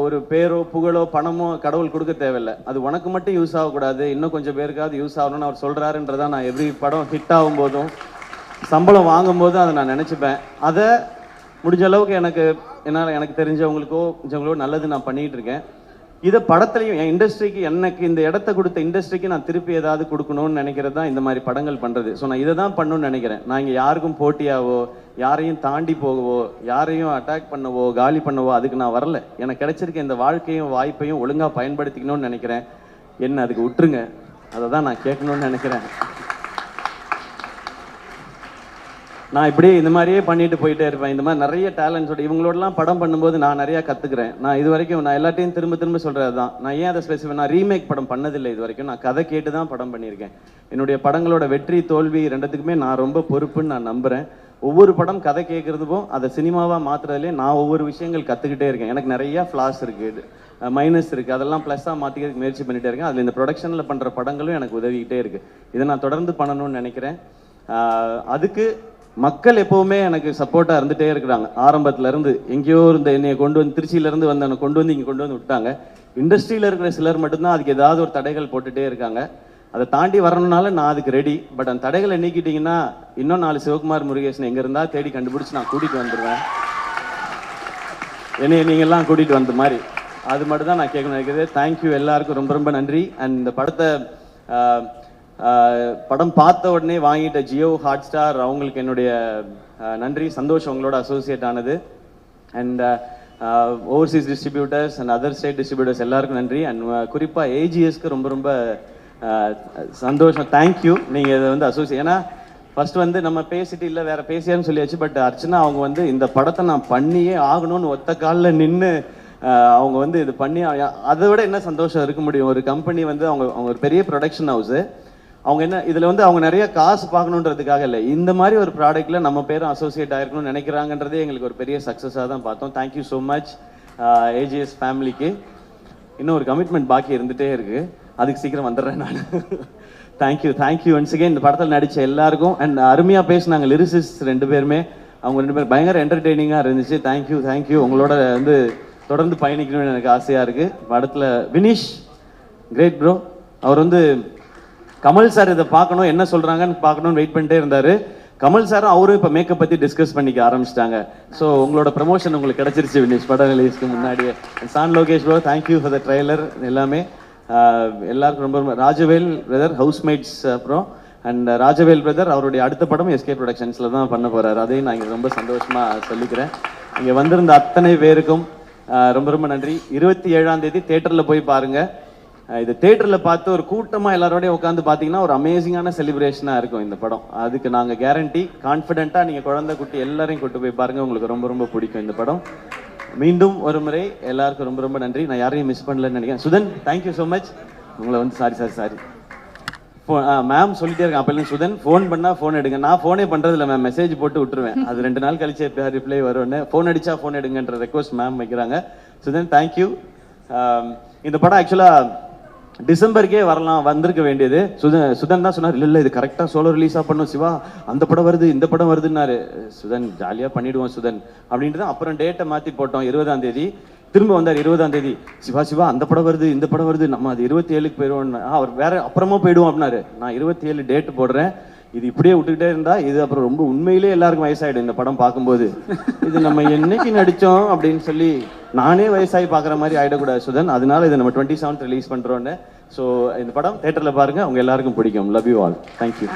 ஒரு பேரோ புகழோ பணமோ கடவுள் கொடுக்க தேவையில்லை. அது உனக்கு மட்டும் யூஸ் ஆகக்கூடாது, இன்னும் கொஞ்சம் பேருக்காவது யூஸ் ஆகணும்னு அவர் சொல்கிறாருன்றதான் நான் எவ்ரி படம் ஹிட் ஆகும் போதும் சம்பளம் வாங்கும் போதும் அதை நான் நினச்சிப்பேன். அதை முடிஞ்ச அளவுக்கு எனக்கு தெரிஞ்சவங்களுக்கோ நல்லது நான் பண்ணிகிட்டு இருக்கேன். இதை படத்துலையும் என் இண்டஸ்ட்ரிக்கு, எனக்கு இந்த இடத்த கொடுத்த இண்டஸ்ட்ரிக்கு நான் திருப்பி ஏதாவது கொடுக்கணும்னு நினைக்கிறது தான் இந்த மாதிரி படங்கள் பண்ணுறது. ஸோ நான் இதை தான் பண்ணணும்னு நினைக்கிறேன். நான் இங்கே யாருக்கும் போட்டியாவோ, யாரையும் தாண்டி போகவோ, யாரையும் அட்டாக் பண்ணவோ, காலி பண்ணவோ அதுக்கு நான் வரல. எனக்கு கிடைச்சிருக்க இந்த வாழ்க்கையும் வாய்ப்பையும் ஒழுங்காக பயன்படுத்திக்கணும்னு நினைக்கிறேன். என்ன அதுக்கு விட்டுருங்க, அதை தான் நான் கேட்கணும்னு நினைக்கிறேன். நான் இப்படியே இந்த மாதிரியே பண்ணிட்டு போயிட்டே இருப்பேன். இந்த மாதிரி நிறைய டேலண்ட்ஸோட இவங்களோடலாம் படம் பண்ணும்போது நான் நிறையா கற்றுக்கிறேன். நான் இது வரைக்கும் நான் எல்லாத்தையும் திரும்ப சொல்கிறது தான். நான் ஏன் அதை ஸ்பெசிஃபிக், நான் ரீமேக் படம் பண்ணதில்லை இது வரைக்கும். நான் கதை கேட்டு தான் படம் பண்ணியிருக்கேன். என்னுடைய படங்களோட வெற்றி தோல்வி ரெண்டுத்துக்குமே நான் ரொம்ப பொறுப்புன்னு நான் நம்புகிறேன். ஒவ்வொரு படம் கதை கேட்குறதுக்கும் அதை சினிமாவாக மாற்றுறதுலேயே நான் ஒவ்வொரு விஷயங்கள் கற்றுக்கிட்டே இருக்கேன். எனக்கு நிறையா ஃப்ளாஸ் இருக்குது, மைனஸ் இருக்குது, அதெல்லாம் ப்ளஸ்ஸாக மாற்றிக்கிறதுக்கு முயற்சி பண்ணிகிட்டே இருக்கேன். அதில் இந்த ப்ரொடக்ஷனில் பண்ணுற படங்களும் எனக்கு உதவிக்கிட்டே இருக்குது. இதை நான் தொடர்ந்து பண்ணணும்னு நினைக்கிறேன். அதுக்கு மக்கள் எப்போவுமே எனக்கு சப்போர்ட்டாக இருந்துகிட்டே இருக்கிறாங்க. ஆரம்பத்துலேருந்து எங்கேயோ இருந்த என்னையை கொண்டு வந்து, திருச்சியிலேருந்து வந்தவனை கொண்டு வந்து இங்கே கொண்டு வந்து விட்டாங்க. இண்டஸ்ட்ரியில் இருக்கிற சிலர் மட்டும்தான் அதுக்கு ஏதாவது ஒரு தடைகள் போட்டுகிட்டே இருக்காங்க. அதை தாண்டி வரணுனால நான் அதுக்கு ரெடி. பட் அந்த தடைகளை நீக்கிட்டிங்கன்னா இன்னும் 4 சிவகுமார் முருகேசன் எங்கே இருந்தால் தேடி கண்டுபிடிச்சி நான் கூட்டிகிட்டு வந்துடுவேன். என்னையை நீங்கள்லாம் கூட்டிகிட்டு வந்த மாதிரி. அது மட்டும் தான் நான் கேட்கணும் நினைக்கிறது. தேங்க்யூ எல்லாருக்கும் ரொம்ப ரொம்ப நன்றி. அண்ட் இந்த படம் பார்த்த உடனே வாங்கிட்ட ஜியோ ஹாட்ஸ்டார் அவங்களுக்கு என்னுடைய நன்றி, சந்தோஷம் உங்களோட அசோசியேட் ஆனது. And Overseas distributors and other state distributors எல்லாருக்கும் நன்றி. அண்ட் குறிப்பாக ஏஜிஎஸ்க்கு ரொம்ப ரொம்ப சந்தோஷம், தேங்க்யூ. நீங்கள் இதை வந்து அசோசியேட், ஏன்னா ஃபர்ஸ்ட் வந்து நம்ம பேசிட்டு இல்லை வேற பேசியான்னு சொல்லியாச்சு. பட் அர்ச்சனா அவங்க வந்து இந்த படத்தை நான் பண்ணியே ஆகணும்னு ஒத்த காலில் நின்று அவங்க வந்து இது பண்ணி, அதை விட என்ன சந்தோஷம் இருக்க முடியும்? ஒரு கம்பெனி வந்து அவங்க ஒரு பெரிய ப்ரொடக்ஷன் ஹவுஸு, அவங்க என்ன இதில் வந்து அவங்க நிறைய காசு பார்க்கணுன்றதுக்காக இல்லை, இந்த மாதிரி ஒரு ப்ராடக்ட்டில் நம்ம பேரும் அசோசியேட் ஆயிருக்கணும்னு நினைக்கிறாங்கன்றதே எங்களுக்கு ஒரு பெரிய சக்ஸஸாக தான் பார்த்தோம். தேங்க்யூ ஸோ மச் ஏஜிஎஸ் ஃபேமிலிக்கு. இன்னும் ஒரு கமிட்மெண்ட் பாக்கி இருந்துகிட்டே இருக்குது, அதுக்கு சீக்கிரம் வந்துடுறேன் நான். தேங்க்யூ ஒன்ஸ் அகேன் இந்த படத்தில் நடித்த எல்லாருக்கும். அண்ட் அருமையாக பேசினாங்க லிரிசிஸ்ட் 2 பேருமே, அவங்க 2 பேரும் பயங்கர என்டர்டெய்னிங்காக இருந்துச்சு. தேங்க்யூ உங்களோட வந்து தொடர்ந்து பயணிக்கணும்னு எனக்கு ஆசையாக இருக்குது. படத்தில் வினிஷ் கிரேட் ப்ரோ, அவர் வந்து கமல் சார் இதை பார்க்கணும் என்ன சொல்கிறாங்கன்னு பார்க்கணுன்னு வெயிட் பண்ணிட்டே இருந்தார். கமல் சாரும் அவரும் இப்போ மேக்கப் பற்றி டிஸ்கஸ் பண்ணிக்க ஆரம்பிச்சிட்டாங்க. ஸோ உங்களோட ப்ரமோஷன் உங்களுக்கு கிடச்சிருச்சு வினிஷ் படம் ரிலீஸ்க்கு முன்னாடியே. சான் Lokesh bro thank you for the trailer எல்லாமே. எல்லாருக்கும் ரொம்ப ராஜவேல் பிரதர் ஹவுஸ்மேட்ஸ் அப்புறம் அண்ட் ராஜவேல் பிரதர் அவருடைய அடுத்த படம் எஸ்கே ப்ரொடக்ஷன்ஸில் தான் பண்ண போகிறாரு. அதையும் நான் இங்கே ரொம்ப சந்தோஷமாக சொல்லிக்கிறேன். இங்கே வந்திருந்த அத்தனை பேருக்கும் ரொம்ப நன்றி. 27ஆம் தேதி தேட்டரில் போய் பாருங்கள். இது தேட்டரில் பார்த்து ஒரு கூட்டமாக எல்லாரோடையும் உட்காந்து பார்த்தீங்கன்னா ஒரு அமேசிங்கான செலிப்ரேஷனாக இருக்கும் இந்த படம். அதுக்கு நாங்கள் கேரண்டி. கான்ஃபிடென்ட்டாக நீங்கள் குழந்தை குட்டி எல்லாரையும் கூட்டு போய் பாருங்கள், உங்களுக்கு ரொம்ப பிடிக்கும் இந்த படம். மீண்டும் ஒரு முறை எல்லாருக்கும் ரொம்ப நன்றி. நான் யாரையும் மிஸ் பண்ணலன்னு நினைக்கிறேன். Sudhan thank you so much. உங்களை வந்து சாரி மேம் சொல்லிட்டே இருக்கேன் அப்போ சுதன் ஃபோன் பண்ணால் ஃபோன் எடுங்க. நான் ஃபோனே பண்ணுறதில்ல மேம், மெசேஜ் போட்டு விட்டுருவேன். அது 2 நாள் கழிச்சு ரிப்ளை வரும்னு. ஃபோன் அடித்தா ஃபோன் எடுங்கன்ற ரெக்வஸ்ட் மேம் வைக்கிறாங்க. சுதன் தேங்க்யூ. இந்த படம் ஆக்சுவலாக டிசம்பருக்கே வந்திருக்க வேண்டியது. சுதன் தான் சொன்னார், இல்லை இது கரெக்டாக சோலோ ரிலீஸாக பண்ணும் சிவா, அந்த படம் வருது இந்த படம் வருதுன்னாரு. சுதன் ஜாலியாக பண்ணிவிடுவோம் சுதன் அப்படின்ட்டு தான் அப்புறம் டேட்டை மாற்றி போட்டோம். 20ஆம் தேதி திரும்ப வந்தார். 20ஆம் தேதி சிவா அந்த படம் வருது இந்த படம் வருது, நம்ம அது 27க்கு போயிடுவோம். அவர் வேற அப்புறமா போயிடுவோம் அப்படின்னாரு. நான் 27 டேட்டு போடுறேன். இது இப்படியே விட்டுக்கிட்டே இருந்தா இது அப்புறம் ரொம்ப உண்மையிலே எல்லாருக்கும் வயசாயிடும் இந்த படம் பார்க்கும்போது. இது நம்ம என்னைக்கு நடித்தோம் அப்படின்னு சொல்லி நானே வயசாகி பார்க்குற மாதிரி ஆகிடக்கூடாது சுதன். அதனால இதை நம்ம 27th ரிலீஸ் பண்ணுறோன்னு. ஸோ இந்த படம் தேட்டரில் பாருங்கள், அவங்க எல்லாருக்கும் பிடிக்கும். Love you all. தேங்க்யூ.